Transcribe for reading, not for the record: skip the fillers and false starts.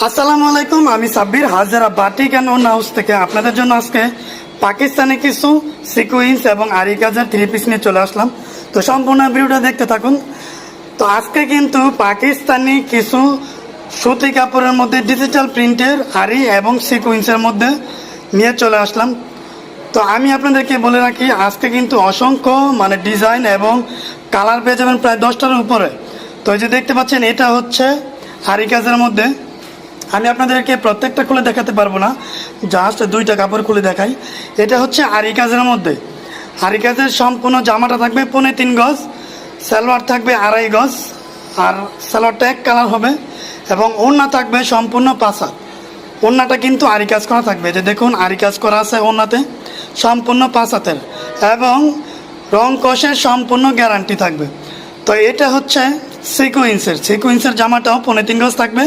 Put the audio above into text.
আসসালামু আলাইকুম, আমি সাব্বির হাজারা বাটিক অ্যান্ড ওন হাউস থেকে আপনাদের জন্য আজকে পাকিস্তানি কিছু সিকুইন্স এবং আরি কাজের থ্রি পিস নিয়ে চলে আসলাম। তো সম্পূর্ণ ভিডিওটা দেখতে থাকুন। তো আজকে কিন্তু পাকিস্তানি কিছু সুতি কাপড়ের মধ্যে ডিজিটাল প্রিন্টের আরি এবং সিকুইন্সের মধ্যে নিয়ে চলে আসলাম। তো আমি আপনাদেরকে বলে রাখি, আজকে কিন্তু অসংখ্য ডিজাইন এবং কালার পেয়ে যাবেন প্রায় 10টার উপরে। তো এই যে দেখতে পাচ্ছেন, এটা হচ্ছে আরি কাজের মধ্যে। আমি আপনাদেরকে প্রত্যেকটা খুলে দেখাতে পারবো না, জাস্ট দুইটা কাপড় খুলে দেখাই। এটা হচ্ছে আরি কাজের মধ্যে। আরি কাজের সম্পূর্ণ জামাটা থাকবে 3.5 গজ, সালোয়ার থাকবে 2.5 গজ, আর সালোয়ারটা এক কালার হবে এবং ওড়না থাকবে সম্পূর্ণ 5 হাত। ওড়নাটা কিন্তু আরি কাজ করা থাকবে, যে দেখুন আরি কাজ করা আছে ওড়নাতে, সম্পূর্ণ 5 হাতের এবং রং কষের সম্পূর্ণ গ্যারান্টি থাকবে। তো এটা হচ্ছে সিকুইন্সের জামাটাও 3.5 গজ থাকবে